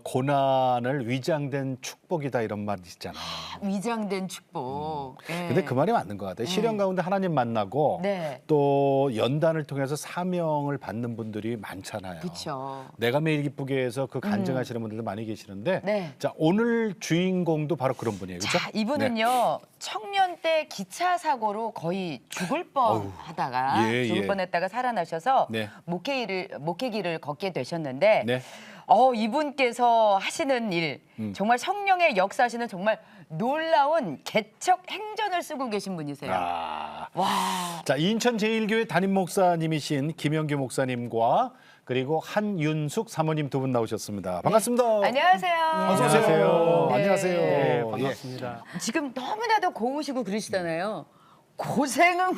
고난을 위장된 축복이다 이런 말 있잖아. 위장된 축복. 예. 근데 그 말이 맞는 것 같아. 시련 가운데 하나님 만나고 네. 또 연단을 통해서 사명을 받는 분들이 많잖아요. 그렇죠. 내가 매일 기쁘게 해서 그 간증하시는 분들도 많이 계시는데 네. 자 오늘 주인공도 바로 그런 분이에요. 그렇죠? 자, 이분은요. 청년 때 기차 사고로 거의 죽을 뻔하다가 예, 죽을 예. 뻔했다가 살아나셔서 네. 목회길을 걷게 되셨는데 네. 이분께서 하시는 일 정말 성령의 역사하시는 정말 놀라운 개척 행전을 쓰고 계신 분이세요. 아. 와. 자, 인천 제일교회 담임 목사님이신 김영규 목사님과 그리고 한윤숙 사모님 두 분 나오셨습니다. 반갑습니다. 안녕하세요. 어서 오세요. 네. 안녕하세요. 네, 예. 반갑습니다. 지금 너무나도 고우시고 그러시잖아요. 고생은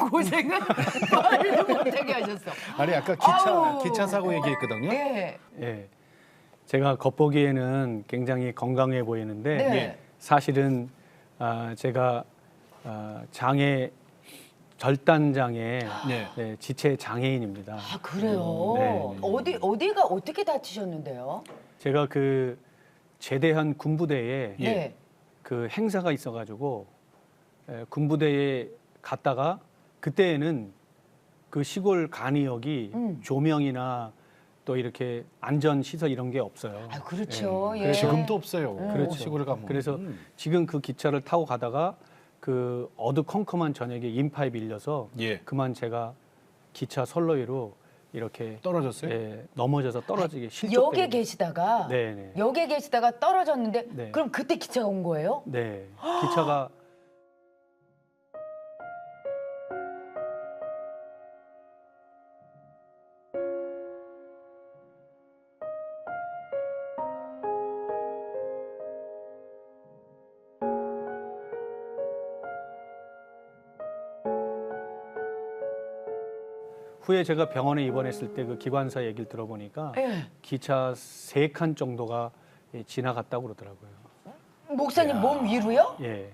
말도 못하게 하셨어. 아니 아까 아우. 기차 사고 얘기했거든요. 예. 예, 제가 겉보기에는 굉장히 건강해 보이는데 네. 사실은 제가 절단장애 네. 지체 장애인입니다. 아 그래요? 네. 어디가 어떻게 다치셨는데요? 제가 그 제대한 군부대에 네. 그 행사가 있어가지고 군부대에 갔다가 그때에는 그 시골 간이역이 조명이나 또 이렇게 안전 시설 이런 게 없어요. 아 그렇죠. 예. 예. 그래서 지금도 없어요. 그렇죠. 시골 가면. 그래서 지금 그 기차를 타고 가다가 그 어두컴컴한 저녁에 인파에 밀려서 예. 그만 제가 기차 선로 위로 이렇게 떨어졌어요? 넘어져서 떨어지게 실족되게. 역에 계시다가 네네. 역에 계시다가 떨어졌는데 네. 그럼 그때 기차가 온 거예요? 네. 기차가 후에 제가 병원에 입원했을 때 그 기관사 얘기를 들어보니까 예. 기차 3칸 정도가 지나갔다고 그러더라고요. 목사님 몸 위로요? 예.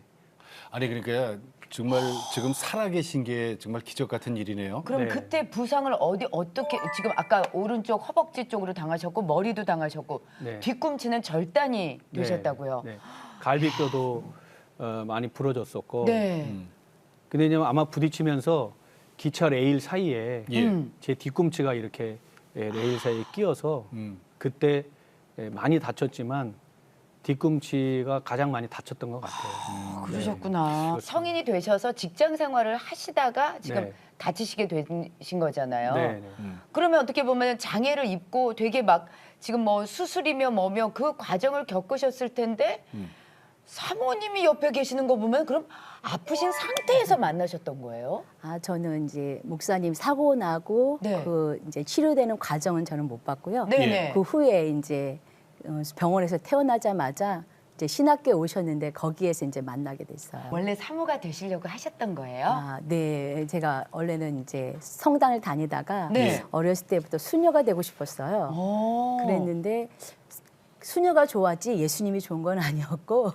아니 그러니까 정말 지금 살아계신 게 정말 기적 같은 일이네요. 그럼 네. 그때 부상을 어떻게 지금 아까 오른쪽 허벅지 쪽으로 당하셨고 머리도 당하셨고 네. 뒤꿈치는 절단이 네. 되셨다고요? 네. 갈비뼈도 많이 부러졌었고. 네. 근데 이제 아마 부딪히면서 기차 레일 사이에 예. 제 뒤꿈치가 이렇게 레일 사이에 끼어서 음. 그때 많이 다쳤지만 뒤꿈치가 가장 많이 다쳤던 것 같아요. 그러셨구나. 성인이 되셔서 직장 생활을 하시다가 지금 네. 다치시게 되신 거잖아요. 네, 네. 그러면 어떻게 보면 장애를 입고 되게 막 지금 뭐 수술이며 뭐며 그 과정을 겪으셨을 텐데 사모님이 옆에 계시는 거 보면 그럼 아프신 상태에서 만나셨던 거예요? 저는 이제 목사님 사고 나고 네. 그 이제 치료되는 과정은 저는 못 봤고요. 네네. 그 후에 이제 병원에서 태어나자마자 이제 신학교에 오셨는데 거기에서 이제 만나게 됐어요. 원래 사모가 되시려고 하셨던 거예요? 네. 제가 원래는 이제 성당을 다니다가 네. 어렸을 때부터 수녀가 되고 싶었어요. 오. 그랬는데 수녀가 좋았지 예수님이 좋은 건 아니었고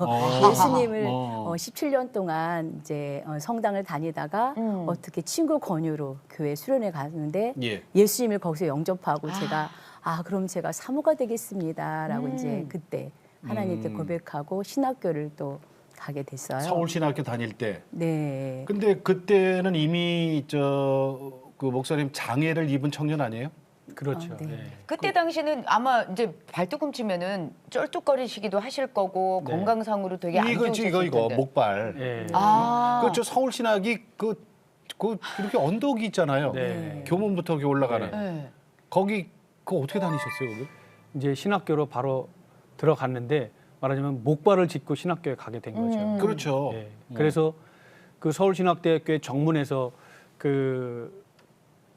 예수님을 17년 동안 이제 성당을 다니다가 어떻게 친구 권유로 교회 수련회 갔는데 예. 예수님을 거기서 영접하고 제가 그럼 제가 사모가 되겠습니다라고 이제 그때 하나님께 고백하고 신학교를 또 가게 됐어요. 서울신학교 다닐 때. 네. 근데 그때는 이미 그 목사님 장애를 입은 청년 아니에요? 그렇죠. 네. 예. 그때 당시는 아마 이제 발뒤꿈치면은 쩔뚝거리시기도 하실 거고 네. 건강상으로 되게 안 좋으셨을 이거 텐데. 목발. 예. 그저 서울신학이 그 이렇게 언덕이 있잖아요. 네. 교문부터 이렇게 올라가는. 네. 거기 그거 어떻게 다니셨어요, 거기? 이제 신학교로 바로 들어갔는데 말하자면 목발을 짚고 신학교에 가게 된 거죠. 그렇죠. 예. 그래서 그 서울신학대학교의 정문에서 그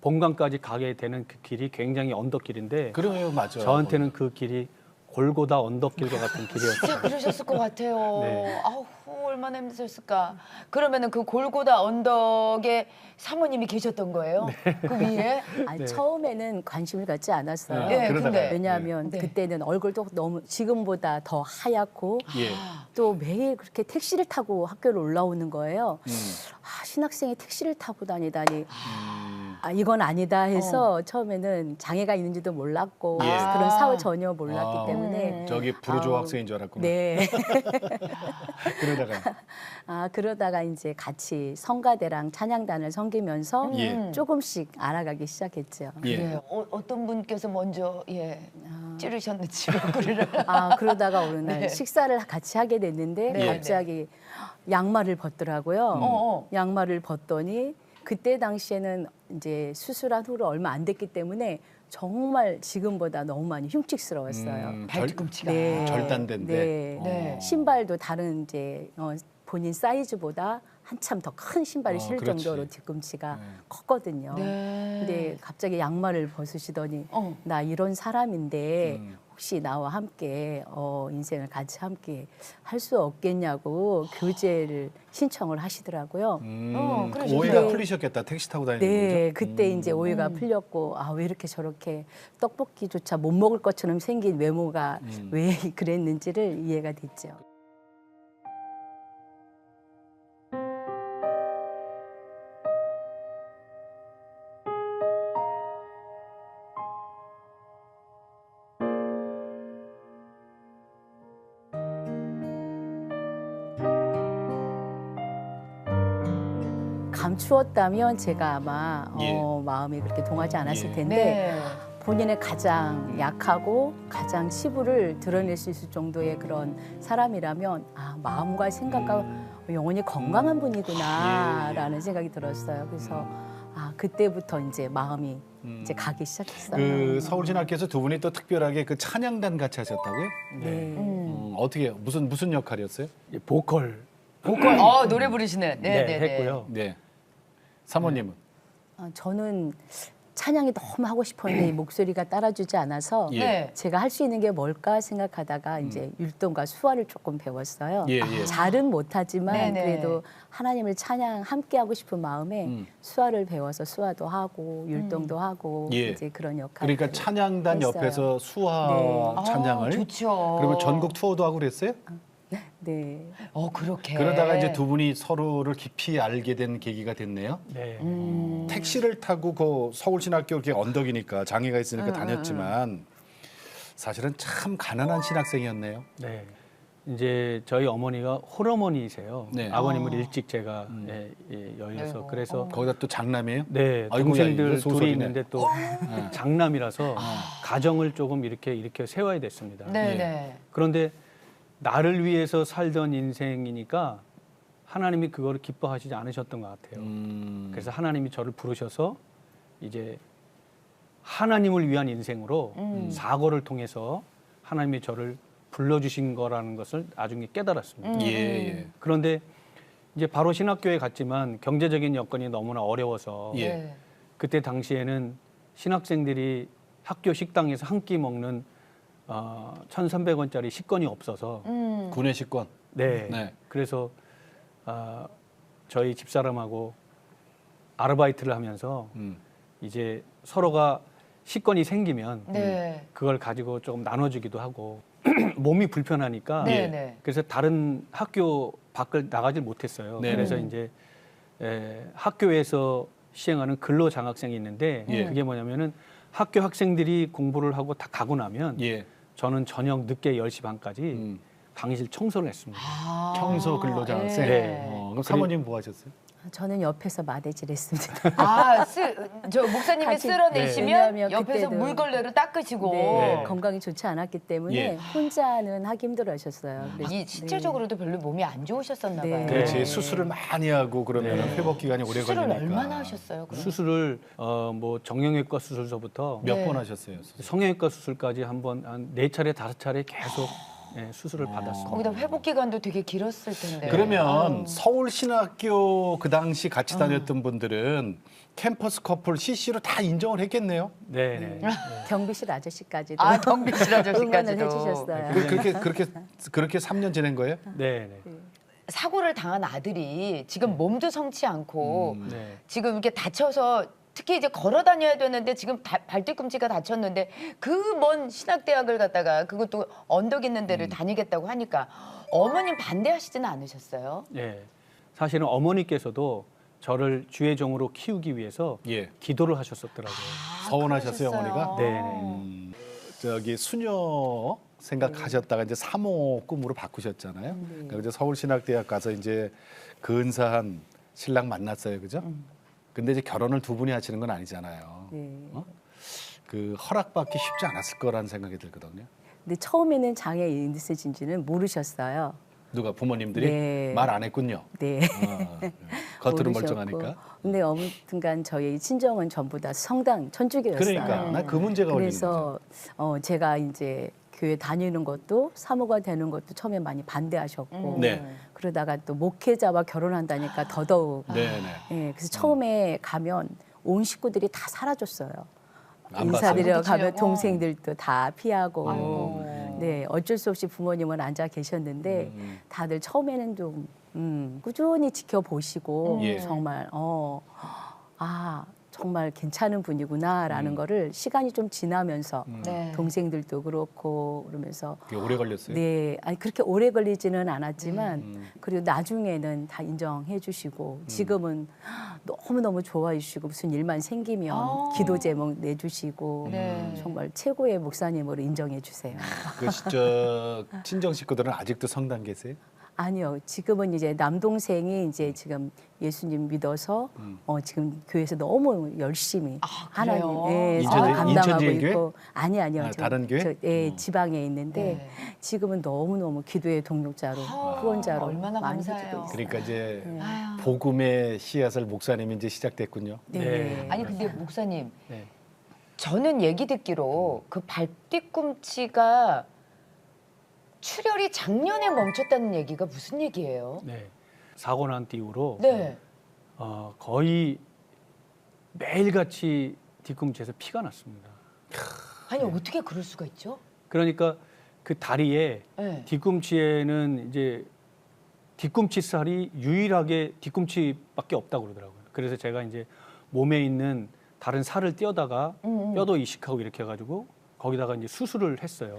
본관까지 가게 되는 그 길이 굉장히 언덕길인데 그래요, 맞아. 저한테는 그 길이 골고다 언덕길과 같은 길이었어요. 진짜 그러셨을 것 같아요. 네. 아우 얼마나 힘드셨을까. 그러면은 그 골고다 언덕에 사모님이 계셨던 거예요? 그 위에? 네. 처음에는 관심을 갖지 않았어요. 네, 그러다가 근데. 왜냐하면 네. 그때는 얼굴도 너무 지금보다 더 하얗고 예. 또 매일 그렇게 택시를 타고 학교를 올라오는 거예요. 신학생이 택시를 타고 다니다니 이건 아니다 해서 처음에는 장애가 있는지도 몰랐고 예. 그런 사회 전혀 몰랐기 때문에 저기 부르주아 아우, 학생인 줄 알았구나. 네. 그러다가 그러다가 이제 같이 성가대랑 찬양단을 섬기면서 예. 조금씩 알아가기 시작했죠. 예. 그래요. 어떤 분께서 먼저 찌르셨는지 얼굴을. 그러다가 어느 날 네. 식사를 같이 하게 됐는데 네. 갑자기 양말을 벗더라고요. 음. 양말을 벗더니 그때 당시에는 이제 수술한 후로 얼마 안 됐기 때문에 정말 지금보다 너무 많이 흉측스러웠어요. 발뒤꿈치가. 네. 절단된데. 네. 네. 신발도 다른 이제 본인 사이즈보다 한참 더 큰 신발이 실을 그렇지. 정도로 뒤꿈치가 컸거든요. 네. 근데 갑자기 양말을 벗으시더니 나 이런 사람인데 혹시 나와 함께 인생을 같이 함께 할 수 없겠냐고 교제를 신청을 하시더라고요. 그러셨어요. 오해가 네. 풀리셨겠다. 택시 타고 다니는 네, 거죠? 그때 이제 오해가 풀렸고 왜 이렇게 저렇게 떡볶이조차 못 먹을 것처럼 생긴 외모가 왜 그랬는지를 이해가 됐죠. 감추었다면 제가 아마 예. 마음이 그렇게 동하지 않았을 예. 텐데 네. 본인의 가장 약하고 가장 치부를 드러낼 수 있을 정도의 그런 사람이라면 마음과 생각과 영혼이 건강한 분이구나라는 생각이 들었어요. 그래서 그때부터 이제 마음이 이제 가기 시작했어요. 그 서울신학교에서 두 분이 또 특별하게 그 찬양단 같이 하셨다고요? 네. 어떻게 무슨 역할이었어요? 보컬 보컬. 노래 부르시는. 네, 네. 했고요. 네. 사모님은 저는 찬양이 너무 하고 싶었는데 이 목소리가 따라주지 않아서 예. 네. 제가 할 수 있는 게 뭘까 생각하다가 이제 율동과 수화를 조금 배웠어요. 예, 예. 잘은 못하지만 네네. 그래도 하나님을 찬양 함께 하고 싶은 마음에 수화를 배워서 수화도 하고 율동도 하고 예. 이제 그런 역할을 그러니까 찬양단 했어요. 옆에서 수화 네. 찬양을 좋죠. 그러면 전국 투어도 하고 그랬어요? 네. 그렇게. 그러다가 이제 두 분이 서로를 깊이 알게 된 계기가 됐네요. 네. 택시를 타고 그 서울신학교 이렇게 언덕이니까 장애가 있으니까 다녔지만 사실은 참 가난한 신학생이었네요. 네. 이제 저희 어머니가 홀어머니세요. 네. 아버님을 일찍 제가 열려서 아이고. 그래서 거기다 또 장남이에요? 네, 아이고야, 동생들 이거 소설이네. 둘이 있는데 또 장남이라서 가정을 조금 이렇게 세워야 됐습니다. 네네. 그런데 나를 위해서 살던 인생이니까 하나님이 그거를 기뻐하시지 않으셨던 것 같아요. 그래서 하나님이 저를 부르셔서 이제 하나님을 위한 인생으로 사고를 통해서 하나님이 저를 불러주신 거라는 것을 나중에 깨달았습니다. 예. 그런데 이제 바로 신학교에 갔지만 경제적인 여건이 너무나 어려워서 예. 네. 그때 당시에는 신학생들이 학교 식당에서 한 끼 먹는 1,300원짜리 식권이 없어서 군의 식권. 네. 네. 그래서 저희 집사람하고 아르바이트를 하면서 이제 서로가 식권이 생기면 네. 그걸 가지고 조금 나눠주기도 하고 몸이 불편하니까 네네. 그래서 다른 학교 밖을 나가질 못했어요. 네. 그래서 이제 학교에서 시행하는 근로장학생이 있는데 예. 그게 뭐냐면은 학교 학생들이 공부를 하고 다 가고 나면 예. 저는 저녁 늦게 10시 반까지 방실 청소를 했습니다. 청소 근로장학생. 네. 그럼 사모님 뭐 하셨어요? 저는 옆에서 마대질했습니다. 저 목사님이 같이- 쓸어내시면 네. 왜냐하면 옆에서 그때도- 물걸레로 닦으시고. 네. 건강이 좋지 않았기 때문에 예. 혼자는 하기 힘들어하셨어요. 그래서- 이 신체적으로도 별로 몸이 안 좋으셨었나 네. 봐요. 그렇지. 네. 수술을 많이 하고 그러면 네. 회복 기간이 오래 수술을 걸리니까. 얼마나 하셨어요? 그럼? 수술을 뭐 정형외과 수술서부터 몇 네. 번 하셨어요? 수술? 성형외과 수술까지 한 4차례 5차례 계속 수술을 받았습니다. 거기다 회복 기간도 되게 길었을 텐데. 그러면 서울신학교 그 당시 같이 다녔던 분들은 캠퍼스 커플 CC로 다 인정을 했겠네요. 네. 경비실 아저씨까지도 경비실 응원을 아저씨까지도. 해주셨어요. 그렇게 3년 지낸 거예요? 네. 사고를 당한 아들이 지금 몸도 성치 않고 네. 지금 이렇게 다쳐서 특히 이제 걸어 다녀야 되는데 지금 발뒤꿈치가 다쳤는데 그 먼 신학대학을 갔다가 그것도 언덕 있는 데를 다니겠다고 하니까 어머님 반대하시지는 않으셨어요? 네. 사실은 어머니께서도 저를 주의 종으로 키우기 위해서 예. 기도를 하셨었더라고요. 서운하셨어요, 그러셨어요. 어머니가? 네. 저기 수녀 생각하셨다가 이제 사모 꿈으로 바꾸셨잖아요. 그러니까 이제 서울신학대학 가서 이제 근사한 신랑 만났어요, 그죠? 근데 이제 결혼을 두 분이 하시는 건 아니잖아요. 네. 그 허락받기 쉽지 않았을 거라는 생각이 들거든요. 근데 처음에는 장애 있으신지는 모르셨어요. 누가 부모님들이 네. 말 안 했군요. 네. 겉으로 모르셨고. 멀쩡하니까. 근데 아무튼간 저희 친정은 전부 다 성당 천주교였어요. 그러니까 나 그 문제가 걸리는 거죠. 그래서 제가 이제 교회 다니는 것도 사모가 되는 것도 처음에 많이 반대하셨고 네. 그러다가 또 목회자와 결혼한다니까 더더욱 네네. 예, 그래서 처음에 가면 온 식구들이 다 사라졌어요. 안 인사드려 봤어요? 가면 부딪히려고? 동생들도 다 피하고 아이고. 네 어쩔 수 없이 부모님은 앉아 계셨는데 다들 처음에는 좀 꾸준히 지켜보시고 예. 정말 정말 괜찮은 분이구나라는 거를 시간이 좀 지나면서 네. 동생들도 그렇고 그러면서 그게 오래 걸렸어요. 네, 아니 그렇게 오래 걸리지는 않았지만 그리고 나중에는 다 인정해 주시고 지금은 너무너무 좋아해 주시고 무슨 일만 생기면 기도 제목 내주시고 네. 정말 최고의 목사님으로 인정해 주세요. 그 친정 식구들은 아직도 성당 계세요? 아니요, 지금은 이제 남동생이 이제 지금 예수님 믿어서 지금 교회에서 너무 열심히 하나님 그래요? 사역 감당하고 인천지인 있고 아니요, 다른 교회? 지방에 있는데 네. 지금은 너무 기도의 동력자로 후원자로 얼마나 많이 감사해요. 해주고 있어요. 그러니까 이제 아유. 복음의 씨앗을 목사님이 이제 시작됐군요. 네. 아니 근데 목사님, 네. 저는 얘기 듣기로 그 발뒤꿈치가 출혈이 작년에 멈췄다는 얘기가 무슨 얘기예요? 네. 사고 난 뒤후로 네. 거의 매일같이 뒤꿈치에서 피가 났습니다. 아니 어떻게 그럴 수가 있죠? 그러니까 그 다리에 네. 뒤꿈치에는 이제 뒤꿈치 살이 유일하게 뒤꿈치밖에 없다고 그러더라고요. 그래서 제가 이제 몸에 있는 다른 살을 떼어다가 뼈도 이식하고 이렇게 해가지고 거기다가 이제 수술을 했어요.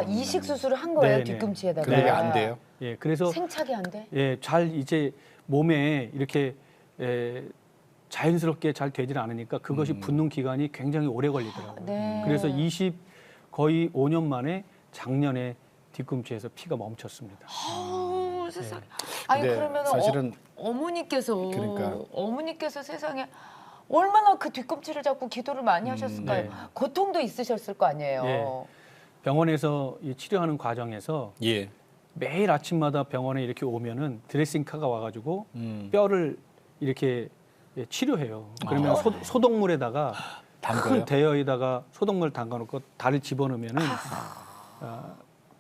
이식 수술을 한 거예요, 네네. 뒤꿈치에다가. 근데 왜 안 돼요? 예, 그래서 생착이 안 돼? 예, 잘 이제 몸에 이렇게 자연스럽게 잘 되질 않으니까 그것이 붙는 기간이 굉장히 오래 걸리더라고요. 네. 그래서 거의 5년 만에 작년에 뒤꿈치에서 피가 멈췄습니다. 아우, 세상. 아니 근데 그러면 사실은 어머니께서 그러니까. 어머니께서 세상에 얼마나 그 뒤꿈치를 잡고 기도를 많이 하셨을까요? 네. 고통도 있으셨을 거 아니에요. 예. 병원에서 이 치료하는 과정에서 예. 매일 아침마다 병원에 이렇게 오면은 드레싱카가 와가지고 뼈를 이렇게 치료해요. 그러면 소독물에다가 담가요? 큰 대여에다가 소독물 담가놓고 다리를 집어넣으면은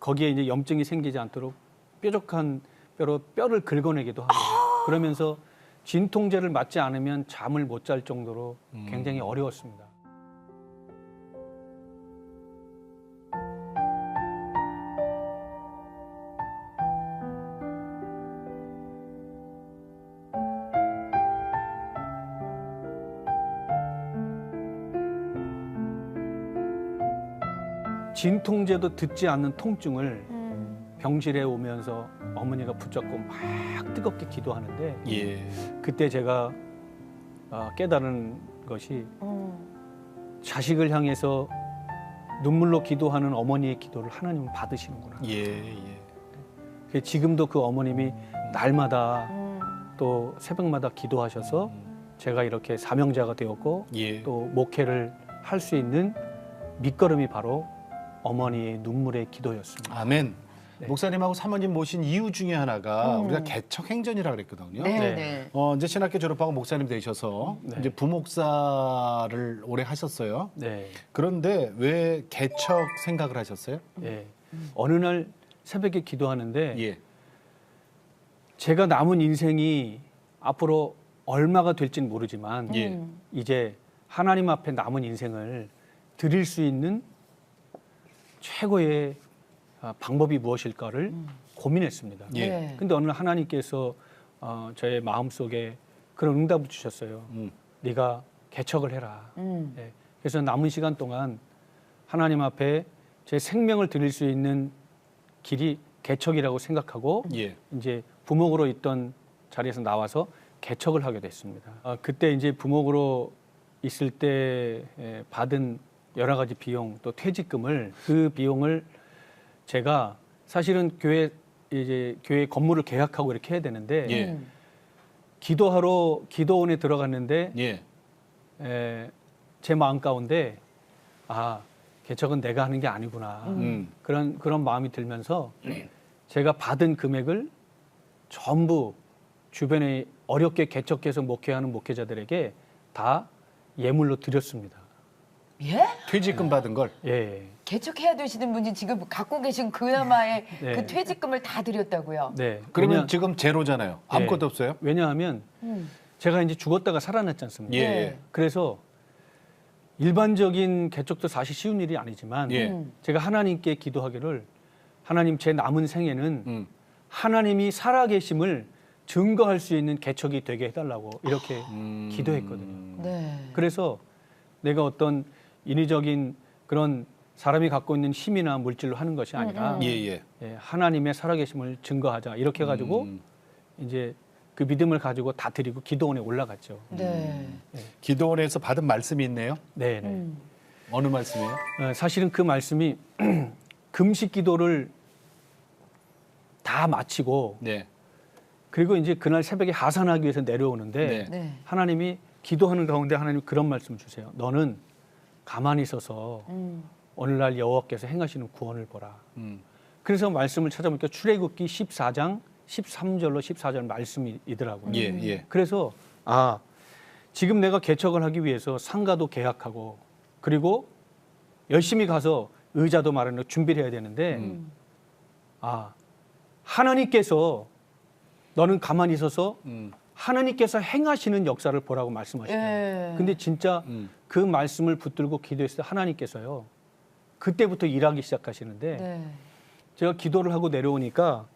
거기에 이제 염증이 생기지 않도록 뾰족한 뼈로 뼈를 긁어내기도 하고 그러면서 진통제를 맞지 않으면 잠을 못 잘 정도로 굉장히 어려웠습니다. 진통제도 듣지 않는 통증을 병실에 오면서 어머니가 붙잡고 막 뜨겁게 기도하는데 예. 그때 제가 깨달은 것이 자식을 향해서 눈물로 기도하는 어머니의 기도를 하나님은 받으시는구나. 예. 지금도 그 어머님이 날마다 또 새벽마다 기도하셔서 제가 이렇게 사명자가 되었고 예. 또 목회를 할 수 있는 밑거름이 바로 어머니의 눈물의 기도였습니다. 아멘. 네. 목사님하고 사모님 모신 이유 중에 하나가 우리가 개척 행전이라고 그랬거든요. 네, 네. 네. 이제 신학교 졸업하고 목사님 되셔서 네. 이제 부목사를 오래 하셨어요. 네. 그런데 왜 개척 생각을 하셨어요? 예. 어느 날 새벽에 기도하는데 예. 제가 남은 인생이 앞으로 얼마가 될지는 모르지만 예. 이제 하나님 앞에 남은 인생을 드릴 수 있는 최고의 방법이 무엇일까를 고민했습니다. 예. 네. 근데 어느 날 하나님께서 저의 마음속에 그런 응답을 주셨어요. 네가 개척을 해라. 예. 그래서 남은 시간 동안 하나님 앞에 제 생명을 드릴 수 있는 길이 개척이라고 생각하고 예. 이제 부목으로 있던 자리에서 나와서 개척을 하게 됐습니다. 그때 이제 부목으로 있을 때 받은 여러 가지 비용 또 퇴직금을 그 비용을 제가 사실은 교회 건물을 계약하고 이렇게 해야 되는데 예. 기도하러 기도원에 들어갔는데 예. 제 마음 가운데 개척은 내가 하는 게 아니구나 그런 마음이 들면서 제가 받은 금액을 전부 주변에 어렵게 개척해서 목회하는 목회자들에게 다 예물로 드렸습니다. 예? 퇴직금 받은 걸. 예. 개척해야 되시는 분이 지금 갖고 계신 그나마의 네. 그 퇴직금을 다 드렸다고요. 네. 그러면 지금 제로잖아요. 아무것도 없어요. 왜냐하면 제가 이제 죽었다가 살아났지 않습니까? 예. 네. 그래서 일반적인 개척도 사실 쉬운 일이 아니지만 예. 제가 하나님께 기도하기를 하나님 제 남은 생에는 하나님이 살아계심을 증거할 수 있는 개척이 되게 해달라고 이렇게 기도했거든요. 네. 그래서 내가 어떤 인위적인 그런 사람이 갖고 있는 힘이나 물질로 하는 것이 아니라 예. 하나님의 살아계심을 증거하자 이렇게 해가지고 이제 그 믿음을 가지고 다 드리고 기도원에 올라갔죠. 네. 기도원에서 받은 말씀이 있네요. 네네. 어느 말씀이에요? 사실은 그 말씀이 금식 기도를 다 마치고 네. 그리고 이제 그날 새벽에 하산하기 위해서 내려오는데 네. 네. 하나님이 기도하는 가운데 하나님 그런 말씀을 주세요. 너는 가만히 있어서 오늘날 여호와께서 행하시는 구원을 보라. 그래서 말씀을 찾아보니까 출애굽기 14장 13절로 14절 말씀이더라고요. 예. 그래서 지금 내가 개척을 하기 위해서 상가도 계약하고 그리고 열심히 가서 의자도 마련하고 준비를 해야 되는데 하나님께서 너는 가만히 있어서 하나님께서 행하시는 역사를 보라고 말씀하시더라고요. 예. 근데 진짜 그 말씀을 붙들고 기도했을 때 하나님께서요. 그때부터 일하기 시작하시는데 네. 제가 기도를 하고 내려오니까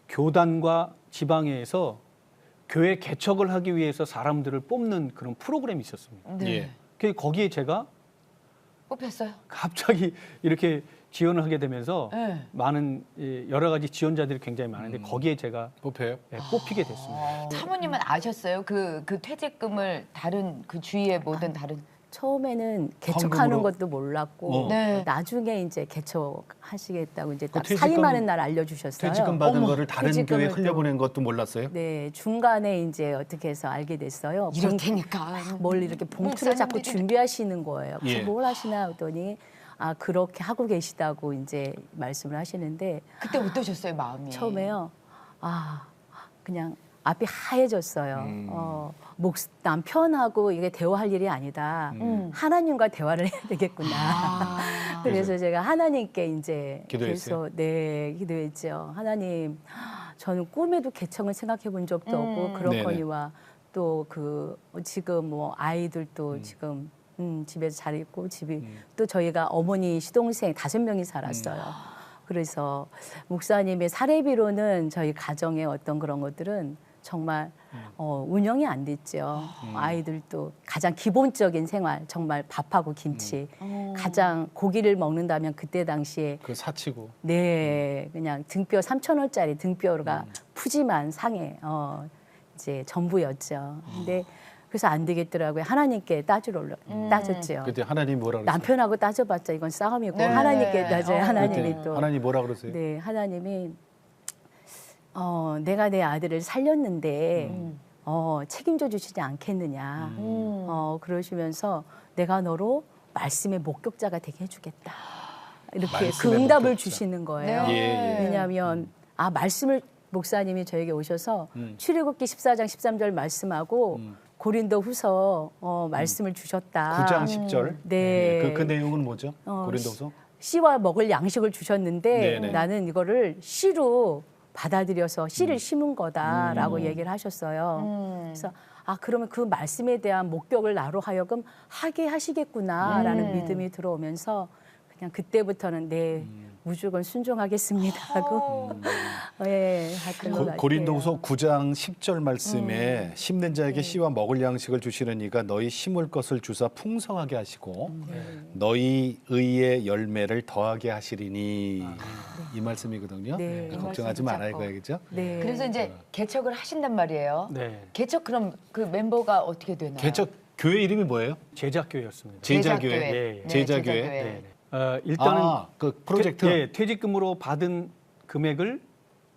교단과 지방회에서 교회 개척을 하기 위해서 사람들을 뽑는 그런 프로그램이 있었습니다. 네. 예. 그 거기에 제가 뽑혔어요. 갑자기 이렇게 지원을 하게 되면서 네. 많은 여러 가지 지원자들이 굉장히 많은데 거기에 제가 뽑혀요? 뽑히게 됐습니다. 사모님은 아셨어요? 그 퇴직금을 다른 그 주위의 모든 다른 처음에는 개척하는 헌금으로? 것도 몰랐고 네. 나중에 이제 개척하시겠다고 이제 딱 퇴직금- 사임하는 날 알려주셨어요. 퇴직금 받은 거를 다른 퇴직금을 교회에 또- 흘려보낸 것도 몰랐어요? 네, 중간에 이제 어떻게 해서 알게 됐어요. 이럴 테니까 뭘 이렇게 봉투를 자꾸 목사님들이- 준비하시는 거예요. 그래서 예. 뭘 하시나 했더니 그렇게 하고 계시다고 이제 말씀을 하시는데 그때 어떠셨어요 마음이? 처음에요. 그냥 앞이 하얘졌어요. 남편하고 이게 대화할 일이 아니다. 하나님과 대화를 해야 되겠구나. 그래서 제가 하나님께 이제 기도했어요? 계속 기도했죠. 하나님, 저는 꿈에도 개척을 생각해 본 적도 없고 그렇거니와 또 지금 뭐 아이들도 지금 집에서 잘 있고 또 저희가 어머니 시동생 5명이 살았어요. 그래서 목사님의 사례비로는 저희 가정의 어떤 그런 것들은 정말 운영이 안 됐죠. 아이들도 가장 기본적인 생활, 정말 밥하고 김치, 가장 고기를 먹는다면 그때 당시에 그 사치고. 그냥 등뼈 3,000원짜리 등뼈가 푸짐한 상에 이제 전부였죠. 근데 그래서 안 되겠더라고요. 하나님께 따졌죠. 그때 하나님 뭐라 그랬어요? 남편하고 따져봤자 이건 싸움이고 네. 하나님께 따져요. 하나님이 그때 또 하나님 뭐라 그랬어요? 네, 하나님이 내가 내 아들을 살렸는데 책임져 주시지 않겠느냐. 그러시면서 내가 너로 말씀의 목격자가 되게 해주겠다. 이렇게 그 말씀의 응답을 목격자. 주시는 거예요. 네. 왜냐하면 말씀을 목사님이 저에게 오셔서 출애굽기 14장 13절 말씀하고 고린도후서 말씀을 주셨다. 9장 10절. 네. 그 내용은 뭐죠? 고린도서? 씨와 먹을 양식을 주셨는데 네네. 나는 이거를 씨로 받아들여서 씨를 심은 거다라고 얘기를 하셨어요. 그래서 그러면 그 말씀에 대한 목격을 나로 하여금 하게 하시겠구나라는 믿음이 들어오면서 그냥 그때부터는 네 무조건 순종하겠습니다 하고 예, 했던 것 같아요. 고린도후서 9장 10절 말씀에 심는 자에게 씨와 먹을 양식을 주시는 이가 너희 심을 것을 주사 풍성하게 하시고 너희 의의 열매를 더하게 하시리니 이 말씀이거든요. 네. 그러니까 걱정하지 말아요, 이거죠. 네. 그래서 이제 개척을 하신단 말이에요. 네. 개척 그럼 그 멤버가 어떻게 되나요? 개척 교회 이름이 뭐예요? 제자교회였습니다. 제자교회. 예, 예. 제자교회. 네. 일단은 그 프로젝트 퇴직금으로 받은 금액을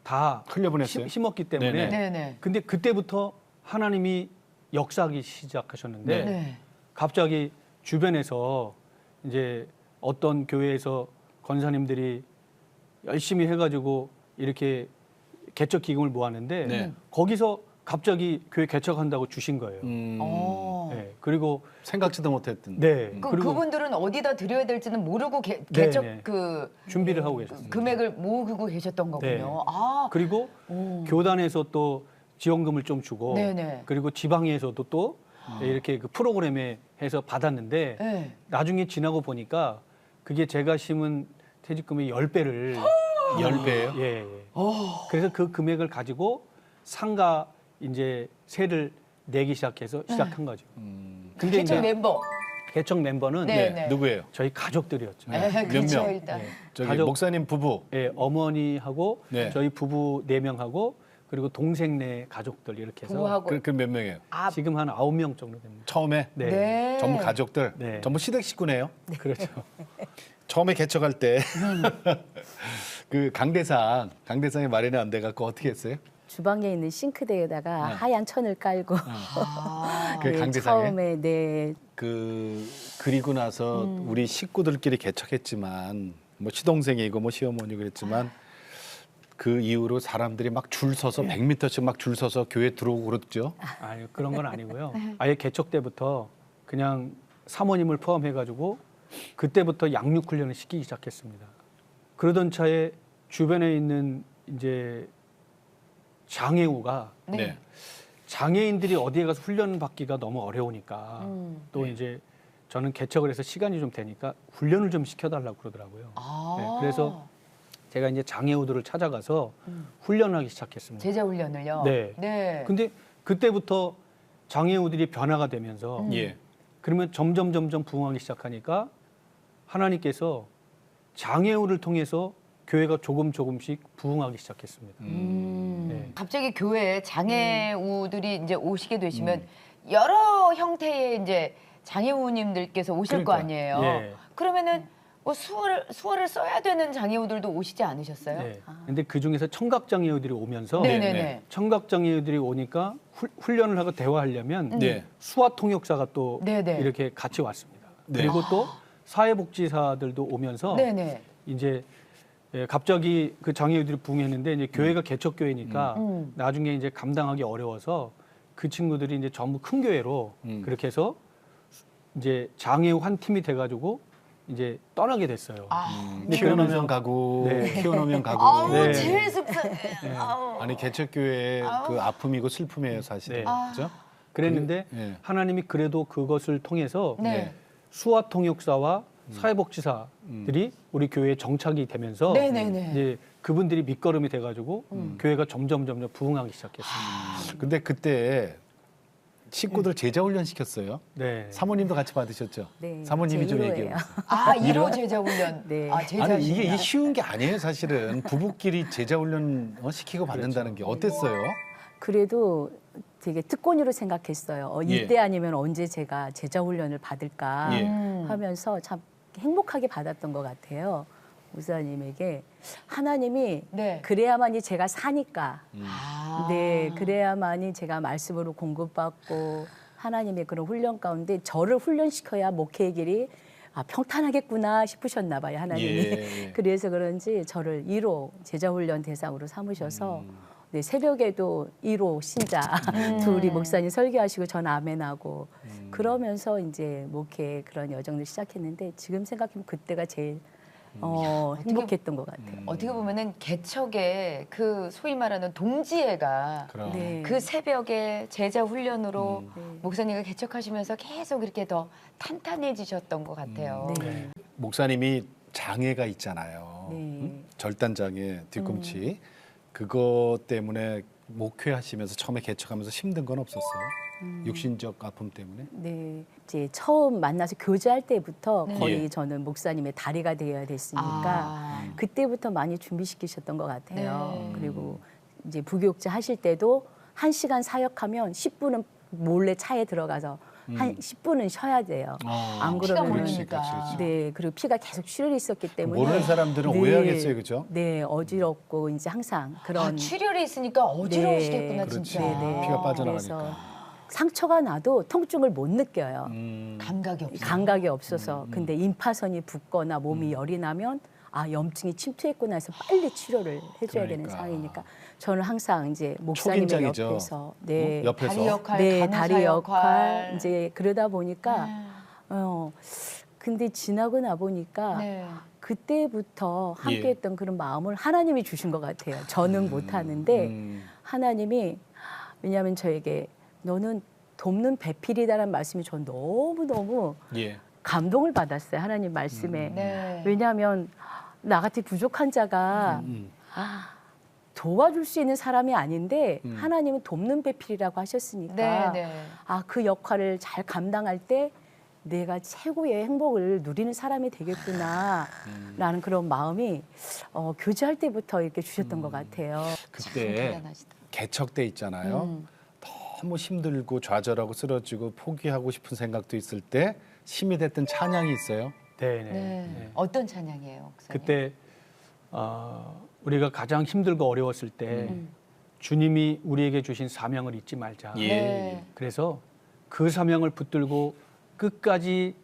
다 흘려보냈어요. 심었기 때문에 네네. 네네. 근데 그때부터 하나님이 역사하기 시작하셨는데 네. 갑자기 주변에서 이제 어떤 교회에서 권사님들이 열심히 해가지고 이렇게 개척 기금을 모았는데 네. 거기서 갑자기 교회 개척한다고 주신 거예요. 네. 그리고 생각지도 못했던. 네. 그리고 그분들은 어디다 드려야 될지는 모르고 개척 네. 그 준비를 하고 계셨어요. 금액을 모으고 계셨던 거군요. 네. 아, 그리고 교단에서 또 지원금을 좀 주고 네네. 그리고 지방에서도 또 이렇게 그 프로그램에 해서 받았는데 네. 나중에 지나고 보니까 그게 제가 심은 퇴직금의 10배를 10배예요? 예. 예. 그래서 그 금액을 가지고 상가 이제 세를 내기 시작한 거죠. 근데 개척 이제 멤버. 개척 멤버는 네. 네. 누구예요? 저희 가족들이었죠. 네, 그렇죠, 명? 일단. 저기 가족. 목사님 부부. 예, 어머니하고 네. 저희 부부 4명하고 그리고 동생네 가족들 이렇게 해서 부부하고. 그 몇 명이에요? 아, 지금 한 9명 정도 됩니다. 처음에 네. 네. 전부 가족들, 네. 전부 시댁 식구네요. 그렇죠. 처음에 개척할 때 그 강대상이 마련이 안 돼 갖고 어떻게 했어요? 주방에 있는 싱크대에다가 네. 하얀 천을 깔고 그 네, 강대상에 처음에 네 그리고 나서 우리 식구들끼리 개척했지만 뭐 시동생이고 뭐 시어머니 그랬지만 그 이후로 사람들이 막 줄 서서 100m씩 막 줄 서서 교회 들어오고 그랬죠. 아니 그런 건 아니고요. 아예 개척 때부터 그냥 사모님을 포함해가지고 그때부터 양육 훈련을 시키기 시작했습니다. 그러던 차에 주변에 있는 이제 장애우가 네. 장애인들이 어디에 가서 훈련 받기가 너무 어려우니까 또 이제 저는 개척을 해서 시간이 좀 되니까 훈련을 좀 시켜달라고 그러더라고요. 아. 네, 그래서 제가 이제 장애우들을 찾아가서 훈련하기 시작했습니다. 제자 훈련을요. 네. 네. 근데 그때부터 장애우들이 변화가 되면서 예. 그러면 점점 부흥하기 시작하니까 하나님께서 장애우를 통해서 교회가 조금씩 부흥하기 시작했습니다. 네. 갑자기 교회에 장애우들이 이제 오시게 되시면 여러 형태의 이제 장애우님들께서 오실 거 그러니까. 아니에요. 예. 그러면은 뭐 수어를 써야 되는 장애우들도 오시지 않으셨어요? 네. 근데 그 중에서 청각 장애우들이 오면서 네네네. 네. 청각 장애우들이 오니까 훈련을 하고 대화하려면 네. 수화 통역사가 또 네네. 이렇게 같이 왔습니다. 네. 그리고 또 사회복지사들도 오면서 네네. 이제 갑자기 그 장애우들이 부흥했는데 이제 교회가 개척 교회니까 나중에 이제 감당하기 어려워서 그 친구들이 이제 전부 큰 교회로 그렇게 해서 이제 장애우 한 팀이 돼가지고 이제 떠나게 됐어요. 근데 키워놓으면 가고 네. 키워놓으면 가고. 아우 네. 제일 속상해. 아우. 아니 개척교회의 그 아픔이고 슬픔이에요 사실은. 네. 그죠? 그랬는데 네. 하나님이 그래도 그것을 통해서 네. 수화 통역사와 사회복지사들이 우리 교회에 정착이 되면서 네네네. 이제 그분들이 밑거름이 돼가지고 교회가 점점 부흥하기 시작했습니다. 근데 그때 식구들 제자 훈련 시켰어요. 네. 사모님도 같이 받으셨죠? 네, 사모님이 제 좀 1호예요. 얘기해 보세요. 아 1호 제자 훈련. 네. 아 제자 아니 이게 훈련. 쉬운 게 아니에요 사실은. 부부끼리 제자 훈련 시키고 받는다는 게 어땠어요? 그래도 되게 특권으로 생각했어요. 예. 이때 아니면 언제 제가 제자 훈련을 받을까 예. 하면서 참 행복하게 받았던 것 같아요. 목사님에게 하나님이 네. 그래야만이 제가 사니까 아. 네, 그래야만이 제가 말씀으로 공급받고 하나님의 그런 훈련 가운데 저를 훈련시켜야 목회의 길이 평탄하겠구나 싶으셨나 봐요, 하나님이. 예. 그래서 그런지 저를 1호 제자훈련 대상으로 삼으셔서 네, 새벽에도 1호 신자 둘이 목사님 설교하시고 전 아멘하고 그러면서 이제 목회 그런 여정을 시작했는데 지금 생각하면 그때가 제일 행복했던 것 같아요. 어떻게 보면은 개척의 그 소위 말하는 동지애가 그럼. 네. 그 새벽에 제자 훈련으로 목사님과 개척하시면서 계속 이렇게 더 탄탄해지셨던 것 같아요. 네. 목사님이 장애가 있잖아요. 네. 절단 장애, 뒤꿈치. 그거 때문에 목회하시면서 처음에 개척하면서 힘든 건 없었어요? 육신적 아픔 때문에? 네, 이제 처음 만나서 교제할 때부터 네. 거의 예. 저는 목사님의 다리가 되어야 됐으니까 그때부터 많이 준비시키셨던 것 같아요. 네. 그리고 이제 부교육자 하실 때도 1시간 사역하면 10분은 몰래 차에 들어가서 한 10분은 쉬어야 돼요. 안 피가 그러면 모르니까. 네, 그리고 피가 계속 출혈이 있었기 때문에 모르는 사람들은 오해하겠어요, 그죠? 네, 어지럽고 이제 항상 그런 출혈이 있으니까 어지러우시겠구나 그렇지. 진짜. 피가 빠져나가니까. 그래서 상처가 나도 통증을 못 느껴요. 감각이 없어. 감각이 없어서. 근데 임파선이 붓거나 몸이 열이 나면 아 염증이 침투했구나 해서 빨리 치료를 해줘야 되는 그러니까. 상황이니까 저는 항상 이제 목사님의 초긴장이죠. 옆에서 네, 옆에서. 다리 역할, 네 간호사 다리 역할. 역할 이제 그러다 보니까 근데 지나고 나 보니까 네. 그때부터 함께했던 그런 마음을 하나님이 주신 것 같아요. 저는 못 하는데 하나님이 왜냐하면 저에게 너는 돕는 배필이다라는 말씀이 전 너무 예. 감동을 받았어요. 하나님 말씀에. 네. 왜냐하면 나 같은 부족한 자가 도와줄 수 있는 사람이 아닌데 하나님은 돕는 배필이라고 하셨으니까 네, 네. 그 역할을 잘 감당할 때 내가 최고의 행복을 누리는 사람이 되겠구나라는 그런 마음이 교제할 때부터 이렇게 주셨던 것 같아요. 그때 대단하시다. 개척 때 있잖아요. 너무 힘들고 좌절하고 쓰러지고 포기하고 싶은 생각도 있을 때 힘이 됐던 찬양이 있어요. 네, 네. 네. 네. 어떤 찬양이에요, 목사님? 그때 우리가 가장 힘들고 어려웠을 때 주님이 우리에게 주신 사명을 잊지 말자. 예. 네. 그래서 그 사명을 붙들고 끝까지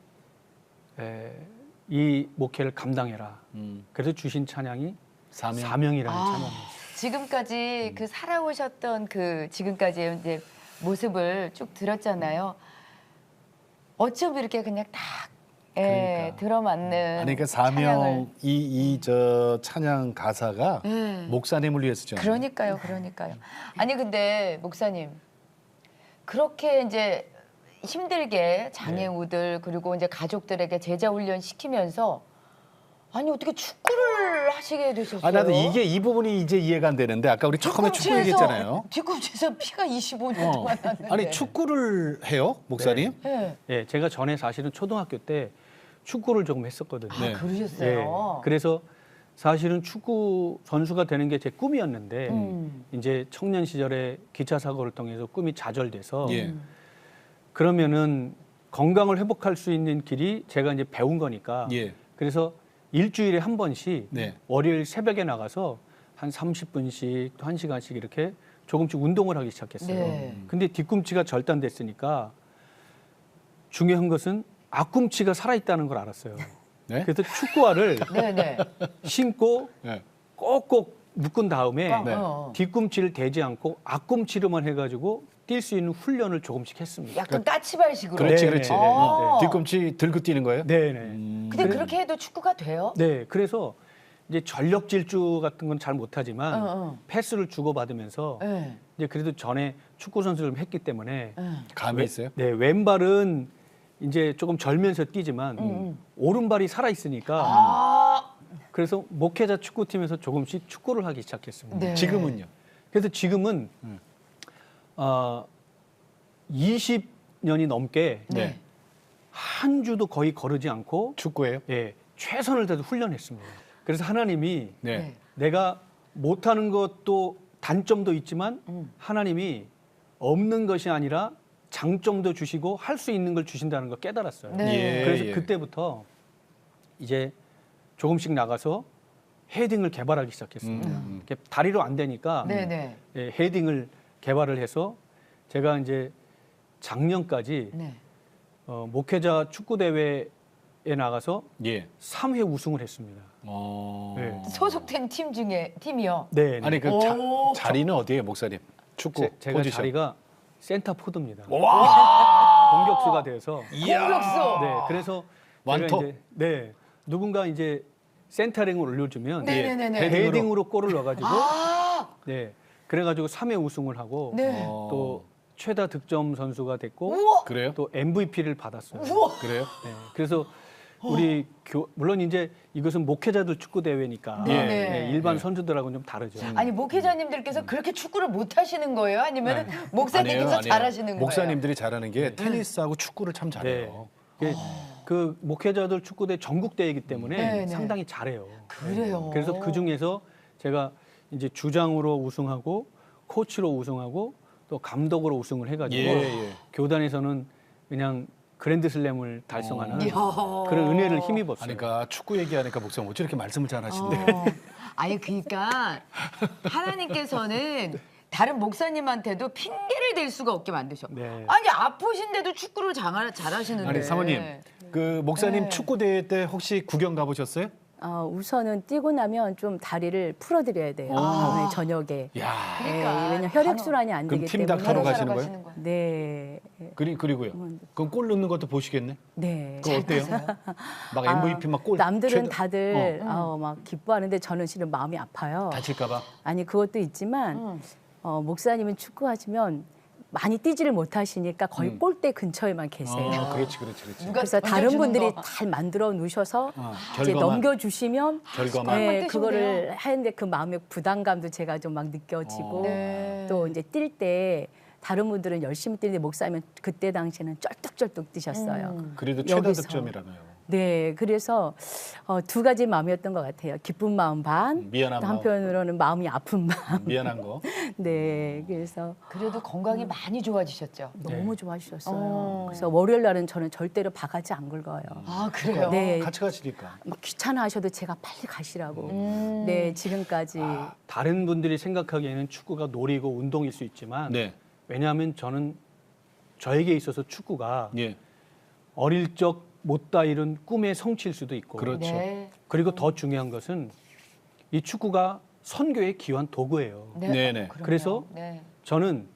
이 목회를 감당해라. 그래서 주신 찬양이 사명이라는 찬양이에요. 지금까지 그 살아오셨던 그 지금까지의 이제 모습을 쭉 들었잖아요. 어쩜 이렇게 그냥 딱 그러니까. 들어맞는 아니 그러니까 찬양을. 사명 저 찬양 가사가 목사님을 위해 쓰잖아요. 그러니까요. 아니 근데 목사님 그렇게 이제 힘들게 장애우들 그리고 이제 가족들에게 제자 훈련 시키면서 아니 어떻게 축구를 하시게 되셨어요? 아 나도 이 부분이 이제 이해가 안 되는데 아까 우리 처음에 축구 얘기했잖아요. 뒤꿈치에서 피가 25년 동안 났는데. 아니 축구를 해요, 목사님? 네. 예, 제가 전에 사실은 초등학교 때 축구를 조금 했었거든요. 네. 그러셨어요. 예, 그래서 사실은 축구 선수가 되는 게 제 꿈이었는데 이제 청년 시절에 기차 사고를 통해서 꿈이 좌절돼서 예. 그러면은 건강을 회복할 수 있는 길이 제가 이제 배운 거니까 예. 그래서 일주일에 한 번씩 네. 월요일 새벽에 나가서 한 30분씩 또 1시간씩 이렇게 조금씩 운동을 하기 시작했어요. 네. 근데 뒤꿈치가 절단됐으니까 중요한 것은 앞꿈치가 살아있다는 걸 알았어요. 네? 그래서 축구화를 네네. 신고 네. 꼭꼭 묶은 다음에 네. 뒤꿈치를 대지 않고 앞꿈치로만 해가지고 뛸 수 있는 훈련을 조금씩 했습니다. 약간 까치발식으로. 그렇지, 네, 그렇지. 네, 네. 뒤꿈치 들고 뛰는 거예요? 네네. 근데 그렇게 해도 축구가 돼요? 네, 그래서 이제 전력 질주 같은 건 잘 못하지만 어. 패스를 주고받으면서 네. 이제 그래도 전에 축구 선수를 했기 때문에 감이 있어요? 네, 왼발은 이제 조금 절면서 뛰지만 오른발이 살아 있으니까 그래서 목회자 축구팀에서 조금씩 축구를 하기 시작했습니다. 네. 지금은요? 그래서 지금은 20년이 넘게 네. 한 주도 거의 거르지 않고 축구예요? 예, 최선을 다해서 훈련했습니다. 그래서 하나님이 네. 네. 내가 못하는 것도 단점도 있지만 하나님이 없는 것이 아니라 장점도 주시고 할 수 있는 걸 주신다는 걸 깨달았어요. 네. 예, 그래서 예. 그때부터 이제 조금씩 나가서 헤딩을 개발하기 시작했습니다. 이렇게 다리로 안 되니까 네네. 예, 헤딩을 개발을 해서 제가 이제 작년까지 네. 목회자 축구 대회에 나가서 예. 3회 우승을 했습니다. 네. 소속된 팀 중에 팀이요. 네. 아니 그 오. 자리는 어디예요, 목사님? 축구 제가 포지션. 자리가 센터 포드입니다. 와! 공격수가 돼서 공격수. 네, 그래서 완톱. 제가 이제 네, 누군가 이제 센터링을 올려주면 네네네네. 헤딩으로 골을 넣어가지고 아. 네, 그래가지고 3회 우승을 하고 네. 또 최다 득점 선수가 됐고 우와. 그래요? 또 MVP를 받았어요. 우와. 그래요? 네, 그래서 우리 물론 이제 이것은 목회자들 축구 대회니까 예. 네, 일반 선수들하고는 좀 다르죠. 아니 목회자님들께서 그렇게 축구를 못 하시는 거예요? 아니면 목사님께서 아니에요, 아니에요. 잘하시는 거예요? 목사님들이 잘하는 게 테니스하고 축구를 참 잘해요. 네. 그 목회자들 축구대 전국 대회이기 때문에 네, 네. 상당히 잘해요. 그래요. 그래서 그 중에서 제가 이제 주장으로 우승하고 코치로 우승하고 또 감독으로 우승을 해가지고 예. 교단에서는 그냥 그랜드슬램을 달성하는 이야. 그런 은혜를 힘입었어요. 아니, 그러니까 축구 얘기하니까 목사님 어찌 이렇게 말씀을 잘하시는데. 아니 그러니까 하나님께서는 다른 목사님한테도 핑계를 댈 수가 없게 만드셔. 네. 아니 아프신데도 축구를 잘하시는데. 아니 사모님, 그 목사님 네. 축구 대회 때 혹시 구경 가보셨어요? 우선은 뛰고 나면 좀 다리를 풀어드려야 돼요. 네, 저녁에. 야, 그러니까 왜냐면 혈액순환이 안 그럼 되기 팀 때문에. 닥터로 가시는 거예요? 네. 그리고요. 그럼 골 넣는 것도 보시겠네. 네. 그거 어때요? 막 MVP 막 골. 남들은 최다- 다들 막 기뻐하는데 저는 실은 마음이 아파요. 다칠까봐. 아니 그것도 있지만 목사님은 축구하시면 많이 뛰지를 못하시니까 거의 골대 근처에만 계세요. 그렇지. 누가 그래서 다른 던져주는 분들이 거. 잘 만들어 놓으셔서 이제 결과만. 넘겨주시면 결과만. 네, 뛰시면 그거를 하는데 그 마음의 부담감도 제가 좀 막 느껴지고 네. 또 이제 뛸 때 다른 분들은 열심히 뛰는데 목사님은 그때 당시에는 쩔뚝쩔뚝 뛰셨어요. 그래도 최다 여기서. 득점이라며요. 네, 그래서 두 가지 마음이었던 것 같아요. 기쁜 마음 반, 미안한 또 마음. 한편으로는 마음이 아픈 마음. 미안한 거. 네, 그래서 그래도 건강이 많이 좋아지셨죠. 너무 좋아하셨어요. 어. 그래서 월요일 날은 저는 절대로 바가지 안 긁어요. 아 그래요? 네, 같이 가시니까. 막 귀찮아하셔도 제가 빨리 가시라고. 네, 지금까지. 다른 분들이 생각하기에는 축구가 놀이고 운동일 수 있지만 네. 왜냐하면 저에게 있어서 축구가 예. 어릴 적 못다 이룬 꿈의 성취일 수도 있고 그렇죠. 네. 그리고 더 중요한 것은 이 축구가 선교의 귀한 도구예요. 네네. 그럼요. 그래서 네. 저는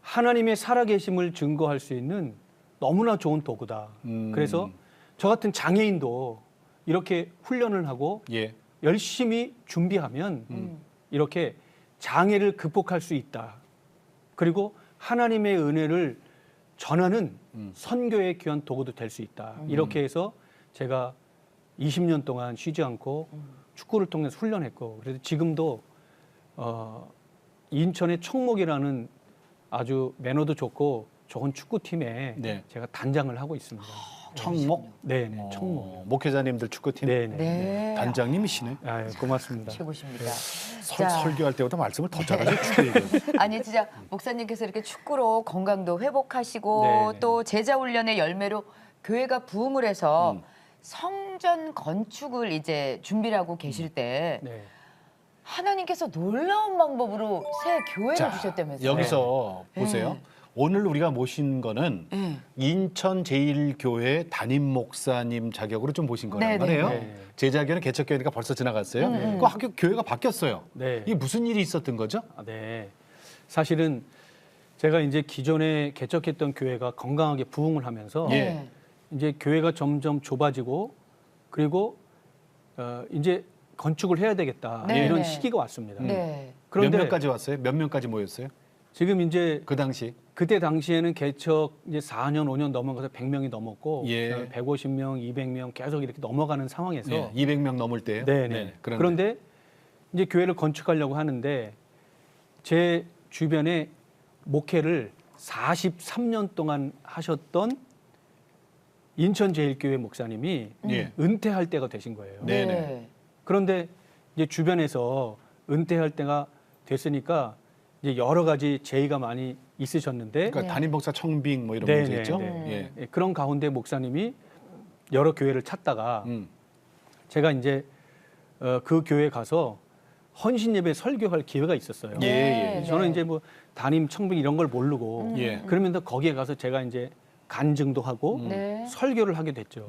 하나님의 살아계심을 증거할 수 있는 너무나 좋은 도구다. 그래서 저 같은 장애인도 이렇게 훈련을 하고 예. 열심히 준비하면 이렇게 장애를 극복할 수 있다. 그리고 하나님의 은혜를 전하는 선교의 귀한 도구도 될 수 있다. 이렇게 해서 제가 20년 동안 쉬지 않고 축구를 통해서 훈련했고 그래서 지금도 인천의 청목이라는 아주 매너도 좋고 좋은 축구팀에 네. 제가 단장을 하고 있습니다. 청목? 네네, 청목. 목회자님들 축구팀. 네네. 네. 단장님이시네. 아, 고맙습니다. 최고십니다. 설교할 때보다 말씀을 더 잘하죠. 축구 얘기. 아니 진짜 목사님께서 이렇게 축구로 건강도 회복하시고 네네. 또 제자 훈련의 열매로 교회가 부흥을 해서 성전 건축을 이제 준비를 하고 계실 때 네. 하나님께서 놀라운 방법으로 새 교회를 자, 주셨다면서요. 여기서 보세요. 오늘 우리가 모신 거는 네. 인천 제일교회 담임 목사님 자격으로 좀 모신 거란 네네. 말이에요. 네. 제자교회는 개척교회니까 벌써 지나갔어요. 그 학교 교회가 바뀌었어요. 네. 이게 무슨 일이 있었던 거죠? 아, 네. 사실은 제가 이제 기존에 개척했던 교회가 건강하게 부흥을 하면서 예. 이제 교회가 점점 좁아지고 그리고 이제 건축을 해야 되겠다 네, 이런 네. 시기가 왔습니다. 네. 그런데 몇 명까지 왔어요? 몇 명까지 모였어요? 지금 이제 그 당시. 그때 당시에는 개척 이제 4년 5년 넘어가서 100명이 넘었고 예. 150명, 200명 계속 이렇게 넘어가는 상황에서 네, 200명 넘을 때요. 네네. 그런데, 그런데 이제 교회를 건축하려고 하는데 제 주변에 목회를 43년 동안 하셨던 인천제일교회 목사님이 예. 은퇴할 때가 되신 거예요. 네네. 그런데 이제 주변에서 은퇴할 때가 됐으니까 이제 여러 가지 제의가 많이 있으셨는데 그러니까 담임 목사 청빙 뭐 이런 네, 문제 네, 있죠. 네. 예. 그런 가운데 목사님이 여러 교회를 찾다가 제가 이제 그 교회 가서 헌신 예배 설교할 기회가 있었어요. 예, 예. 저는 이제 뭐 담임 청빙 이런 걸 모르고 예. 그러면서 거기에 가서 제가 이제 간증도 하고 네. 설교를 하게 됐죠.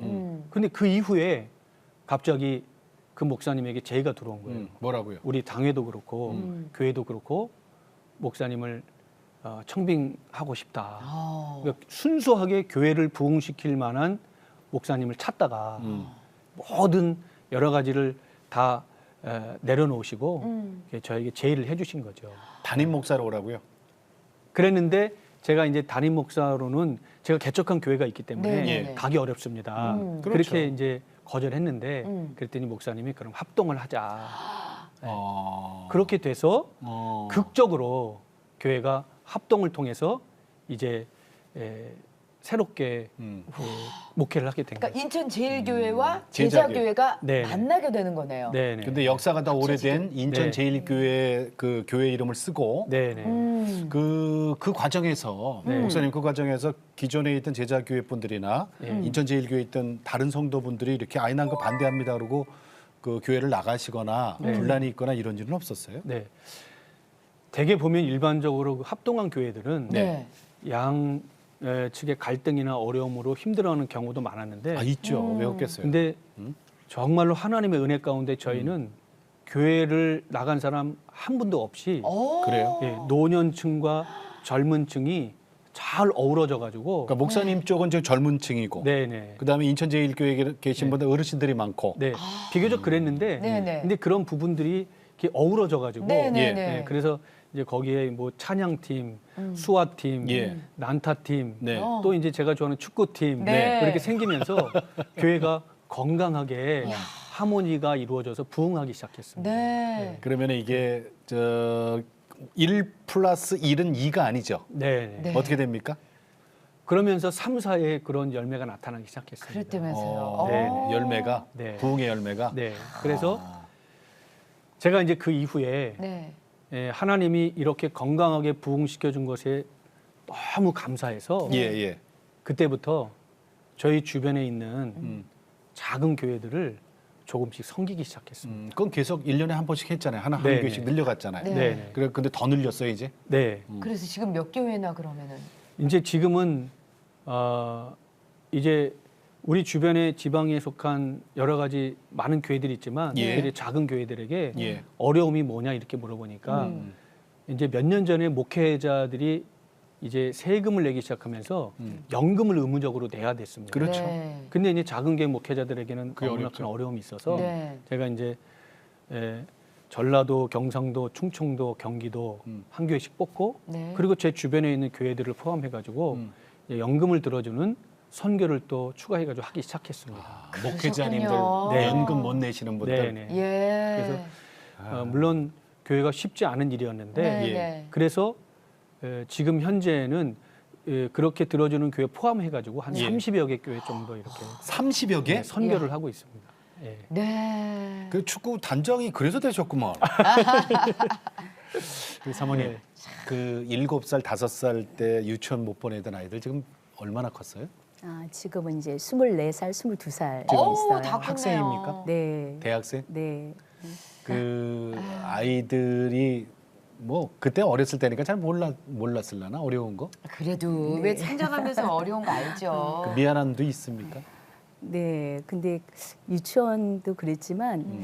근데 그 이후에 갑자기 그 목사님에게 제의가 들어온 거예요. 뭐라고요? 우리 당회도 그렇고 교회도 그렇고 목사님을 청빙하고 싶다. 아. 그러니까 순수하게 교회를 부흥시킬 만한 목사님을 찾다가 모든 여러 가지를 다 내려놓으시고 저에게 제의를 해주신 거죠. 담임 목사로 오라고요? 그랬는데 제가 이제 담임 목사로는 제가 개척한 교회가 있기 때문에 네. 가기 어렵습니다. 그렇죠. 그렇게 이제 거절했는데 음. 그랬더니 목사님이 그럼 합동을 하자. 그렇게 돼서 어. 극적으로 교회가 합동을 통해서 이제 새롭게 목회를 하게 된 그러니까 거죠. 인천 제일교회와 제자교회. 제자교회가 네. 만나게 되는 거네요. 네네. 근데 역사가 더 오래된 인천 네. 제일교회 그 교회 이름을 쓰고 네네. 그 과정에서 네. 목사님 그 과정에서 기존에 있던 제자교회 분들이나 네. 인천 제일교회에 있던 다른 성도분들이 이렇게 아이 난 거 반대합니다 그러고 그 교회를 나가시거나 네. 분란이 있거나 이런 일은 없었어요? 네. 대개 보면 일반적으로 그 합동한 교회들은 네. 양 측의 갈등이나 어려움으로 힘들어하는 경우도 많았는데 아 있죠. 왜 없겠어요? 근데 정말로 하나님의 은혜 가운데 저희는 교회를 나간 사람 한 분도 없이 오. 그래요? 예, 노년층과 젊은층이 잘 어우러져 가지고 그러니까 목사님 쪽은 지금 젊은 층이고 네네. 그다음에 인천 제일교회에 계신 분들 어르신들이 많고 네. 비교적 그랬는데 네네. 근데 그런 부분들이 이렇게 어우러져 가지고 네네네. 예, 그래서 이제 거기에 뭐 찬양팀, 수화팀, 예. 난타팀, 네. 또 이제 제가 좋아하는 축구팀 네. 그렇게 생기면서 교회가 건강하게 하모니가 이루어져서 부흥하기 시작했습니다. 네. 그러면 이게 저 1 플러스 1은 2가 아니죠? 네. 네. 어떻게 됩니까? 그러면서 3, 4에 그런 열매가 나타나기 시작했습니다. 그랬다면서요. 네. 열매가 네. 부흥의 열매가 네. 그래서 제가 이제 그 이후에 네. 하나님이 이렇게 건강하게 부흥시켜 준 것에 너무 감사해서 예, 예. 그때부터 저희 주변에 있는 작은 교회들을 조금씩 섬기기 시작했습니다. 그건 계속 1년에 한 번씩 했잖아요. 한 네, 교회씩 네. 늘려갔잖아요. 네. 네. 그래 근데 더 늘렸어요, 이제? 네. 그래서 지금 몇 교회나 그러면은? 이제 지금은 이제 우리 주변의 지방에 속한 여러 가지 많은 교회들이 있지만 예. 특별히 작은 교회들에게 예. 어려움이 뭐냐 이렇게 물어보니까 이제 몇 년 전에 목회자들이 이제 세금을 내기 시작하면서 연금을 의무적으로 내야 됐습니다. 그렇죠. 네. 근데 이제 작은 교회 목회자들에게는 그게 너무나 어렵죠. 큰 어려움이 있어서 네. 제가 이제 전라도, 경상도, 충청도, 경기도 한 교회씩 뽑고 네. 그리고 제 주변에 있는 교회들을 포함해가지고 연금을 들어주는 선교를 또 목회해가지고 하기 시작했습니다. 목회자님들 그러셨군요. 네. 연금 못 내시는 분들. 네네. 예. 그래서 물론 교회가 쉽지 않은 일이었는데 네, 예. 네. 그래서 지금 현재는 그렇게 들어주는 교회 포함해가지고 한 예. 30여 개 교회 정도 이렇게 30여 개? 선교를 하고 있습니다. 예. 네. 그 축구 단장이 그래서 되셨구만. 그 사모님, 네. 그 7살, 5살 때 유치원 못 보내던 아이들 지금 얼마나 컸어요? 지금은 이제 24살, 22살 어우, 있어요. 다 컸네요. 학생입니까? 네. 대학생? 네. 그 아이들이 뭐 그때 어렸을 때니까 잘 몰랐을라나 어려운 거? 그래도 왜 성장하면서 어려운 거 알죠. 그 미안함도 있습니까? 네. 근데 유치원도 그랬지만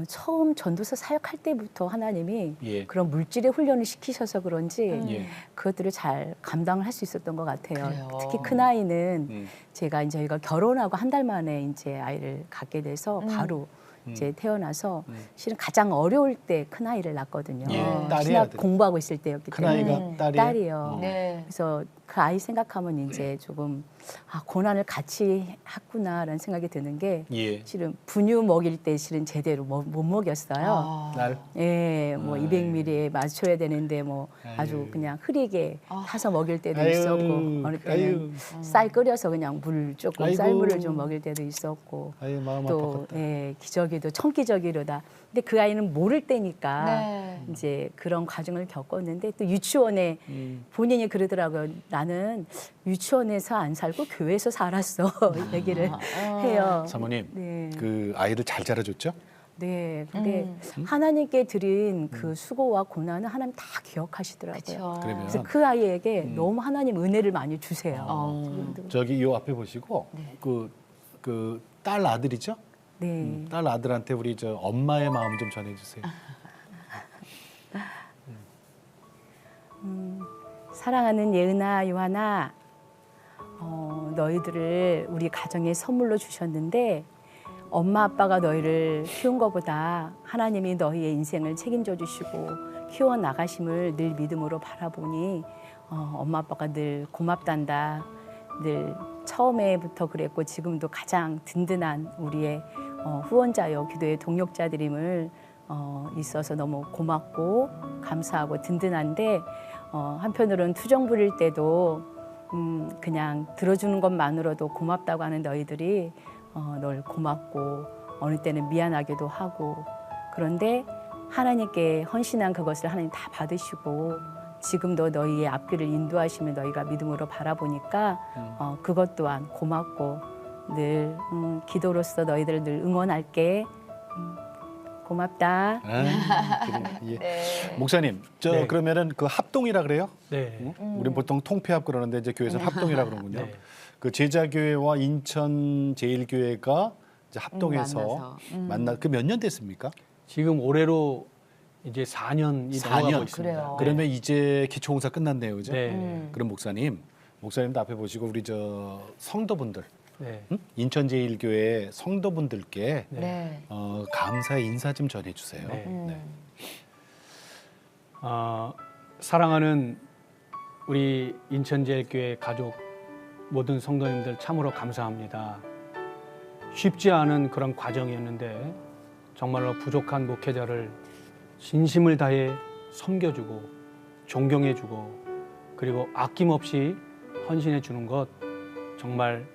처음 전도서 사역할 때부터 하나님이 예. 그런 물질의 훈련을 시키셔서 그런지 예. 그것들을 잘 감당을 할 수 있었던 것 같아요. 그래요. 특히 큰 아이는 음. 제가 이제 저희가 결혼하고 한 달 만에 이제 아이를 갖게 돼서 바로 이제 태어나서 실은 가장 어려울 때 큰 아이를 낳거든요. 예, 딸이 신학 아들. 공부하고 있을 때였기 큰 때문에 아이가 딸이에요? 딸이요. 네. 그래서 그 아이 생각하면 이제 조금 고난을 같이 했구나라는 생각이 드는 게 예. 실은 분유 먹일 때 실은 제대로 못 먹였어요. 아. 날 예, 뭐 200ml에 맞춰야 되는데 뭐 아주 아유. 그냥 흐리게 타서 먹일 때도 아유, 있었고 어느 때는 쌀 끓여서 그냥 물 조금 아이고. 쌀물을 좀 먹일 때도 있었고 아유 마음 또 아팠겠다. 예, 기저귀도 청기저귀로다. 근데 그 아이는 모를 때니까 네. 이제 그런 과정을 겪었는데 또 유치원에 본인이 그러더라고요. 나는 유치원에서 안 살고 교회에서 살았어 얘기를 해요. 사모님, 네. 그 아이를 잘 자라줬죠? 네, 근데 하나님께 드린 그 수고와 고난은 하나님 다 기억하시더라고요. 그렇죠. 그러면 그래서 그 아이에게 너무 하나님 은혜를 많이 주세요. 저기 요 앞에 보시고 그 딸 아들이죠? 네. 딸 아들한테 우리 저 엄마의 마음 좀 전해주세요. 사랑하는 예은아, 요한아, 너희들을 우리 가정에 선물로 주셨는데 엄마 아빠가 너희를 키운 것보다 하나님이 너희의 인생을 책임져 주시고 키워 나가심을 늘 믿음으로 바라보니 엄마 아빠가 늘 고맙단다. 늘 처음에부터 그랬고 지금도 가장 든든한 우리의 후원자여 기도의 동력자들임을 있어서 너무 고맙고 감사하고 든든한데 한편으로는 투정 부릴 때도 그냥 들어주는 것만으로도 고맙다고 하는 너희들이 널 고맙고 어느 때는 미안하기도 하고 그런데 하나님께 헌신한 그것을 하나님 다 받으시고 지금도 너희의 앞길을 인도하시면 너희가 믿음으로 바라보니까 그것 또한 고맙고 늘 기도로서 너희들을 늘 응원할게. 고맙다. 예. 네. 목사님, 네. 그러면은 그 합동이라 그래요? 네. 우리는 보통 통폐합 그러는데 이제 교회에서는 합동이라 그러군요. 네. 그 제자교회와 인천 제일교회가 이제 합동해서 만나서. 만나 그 몇 년 됐습니까? 지금 올해로 이제 4년이 4년. 넘어가고 있습니다. 그래요. 그러면 이제 기초공사 끝났네요, 그죠? 네. 그럼 목사님도 앞에 보시고 우리 저 성도분들, 네. 인천 제일교회 성도분들께 네. 감사의 인사 좀 전해주세요. 네. 사랑하는 우리 인천제일교회 가족 모든 성도님들 참으로 감사합니다. 쉽지 않은 그런 과정이었는데 정말로 부족한 목회자를 진심을 다해 섬겨주고 존경해주고 그리고 아낌없이 헌신해 주는 것 정말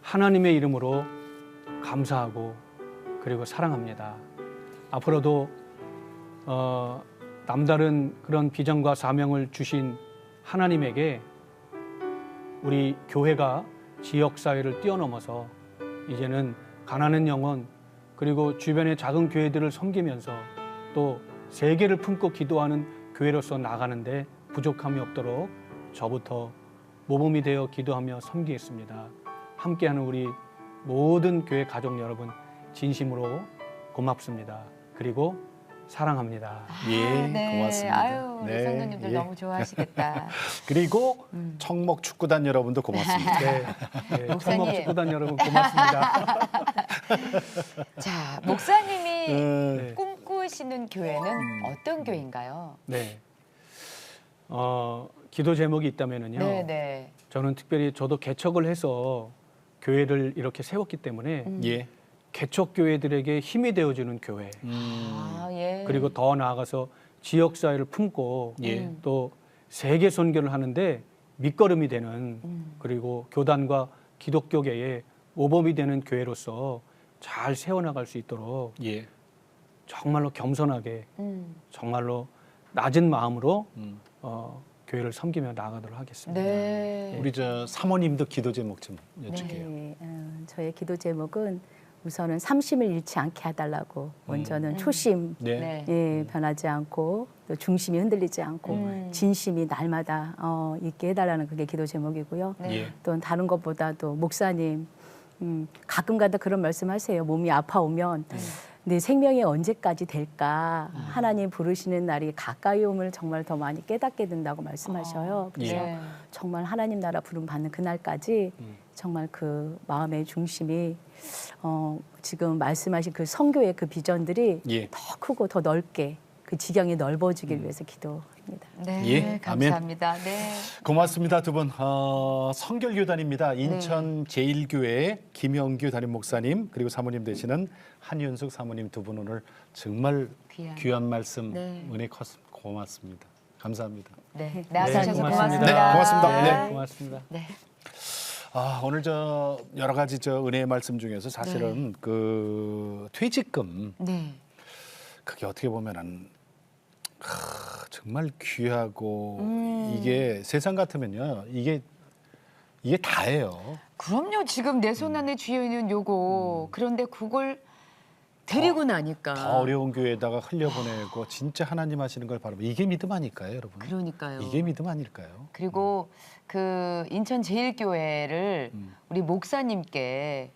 하나님의 이름으로 감사하고 그리고 사랑합니다. 앞으로도 남다른 그런 비전과 사명을 주신 하나님에게 우리 교회가 지역사회를 뛰어넘어서 이제는 가난한 영혼 그리고 주변의 작은 교회들을 섬기면서 또 세계를 품고 기도하는 교회로서 나가는데 부족함이 없도록 저부터 모범이 되어 기도하며 섬기겠습니다. 함께하는 우리 모든 교회 가족 여러분 진심으로 고맙습니다. 그리고 사랑합니다. 예, 네. 고맙습니다. 아유, 우리 네, 성도님들 예. 너무 좋아하시겠다. 그리고 청목 축구단 여러분도 고맙습니다. 네, 네, 목사님. 청목 축구단 여러분 고맙습니다. 자, 목사님이 네. 꿈꾸시는 교회는 어떤 교회인가요? 네, 기도 제목이 있다면은요. 네, 네. 저는 특별히 저도 개척을 해서 교회를 이렇게 세웠기 때문에 예. 개척 교회들에게 힘이 되어주는 교회. 아, 예. 그리고 더 나아가서 지역 사회를 품고 예. 또 세계 선교를 하는데 밑거름이 되는 그리고 교단과 기독교계의 모범이 되는 교회로서 잘 세워나갈 수 있도록 예. 정말로 겸손하게 음. 정말로 낮은 마음으로 교회를 섬기며 나아가도록 하겠습니다. 네. 우리 저 사모님도 기도 제목 좀 여쭐게요. 네, 저의 기도 제목은 우선은 삼심을 잃지 않게 해달라고 먼저는 초심 네. 네. 예, 변하지 않고 또 중심이 흔들리지 않고 진심이 날마다 있게 해달라는 그게 기도 제목이고요. 네. 예. 또 다른 것보다도 목사님 가끔가다 그런 말씀하세요. 몸이 아파오면 내 생명이 언제까지 될까 하나님 부르시는 날이 가까이 옴을 정말 더 많이 깨닫게 된다고 말씀하셔요. 그래서 네. 정말 하나님 나라 부름 받는 그날까지 정말 그 마음의 중심이 지금 말씀하신 그 선교의 그 비전들이 예. 더 크고 더 넓게 그 지경이 넓어지길 위해서 기도합니다. 네. 예, 감사합니다. 네. 고맙습니다 두 분. 성결교단입니다. 인천 제일교회 김영규 담임 목사님 그리고 사모님 되시는 한윤숙 사모님 두 분 오늘 정말 귀한 말씀 네. 은혜 고맙습니다. 감사합니다. 네. 나와주셔서 고맙습니다. 고맙습니다. 네, 고맙습니다. 네, 고맙습니다. 네. 오늘 저 여러 가지 저 은혜의 말씀 중에서 사실은 그 퇴직금 네. 그게 어떻게 보면은 정말 귀하고 이게 세상 같으면요 이게 다예요. 그럼요. 지금 내 손 안에 쥐어 있는 요거. 그런데 그걸 드리고 나니까. 더 어려운 교회에다가 흘려보내고 진짜 하나님 하시는 걸 바라보 이게 믿음 아닐까요, 여러분? 그러니까요. 이게 믿음 아닐까요? 그리고 그 인천 제일교회를 우리 목사님께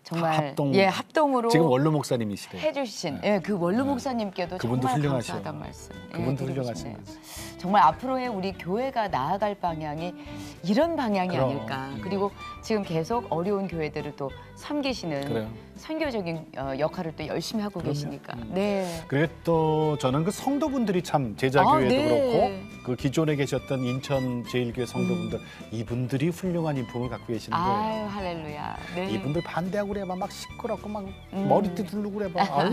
정말 합동으로 지금 원로 목사님이시래요. 해주신 그 원로 목사님께도 그분도 정말 훌륭하셔. 감사하다는 말씀. 그분도 드리고 훌륭하신 싶네요. 거지. 정말 앞으로의 우리 교회가 나아갈 방향이 이런 방향이 그럼. 아닐까. 그리고 지금 계속 어려운 교회들을 또 섬기시는 그래요. 선교적인 역할을 또 열심히 하고 계시니까. 네. 그리고 또 저는 그 성도분들이 참 제자교회도 네. 그렇고 그 기존에 계셨던 인천 제일교회 성도분들 이분들이 훌륭한 인품을 갖고 계시는 거예요. 아유 할렐루야. 네. 이분들 반대하고 그래봐 막 시끄럽고 막 머리띠 두르고 그래봐. 아유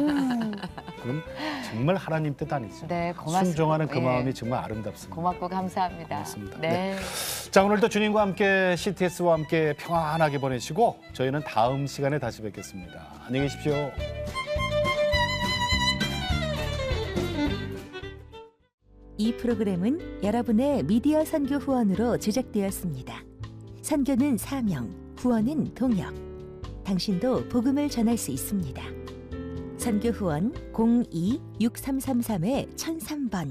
그럼 정말 하나님 뜻 아니죠. 네, 고맙습니다. 순종하는 그 예. 마음이 정말 아름답습니다. 고맙고 감사합니다. 고맙습니다. 네. 자 오늘도 주님과 함께 CTS와 함께 평안하게 보내시고 저희는 다음 시간에 다시 뵙겠습니다. 안녕히 계십시오. 이 프로그램은 여러분의 미디어 선교 후원으로 제작되었습니다. 선교는 사명, 후원은 동역. 당신도 복음을 전할 수 있습니다. 선교 후원 02-6333-1003번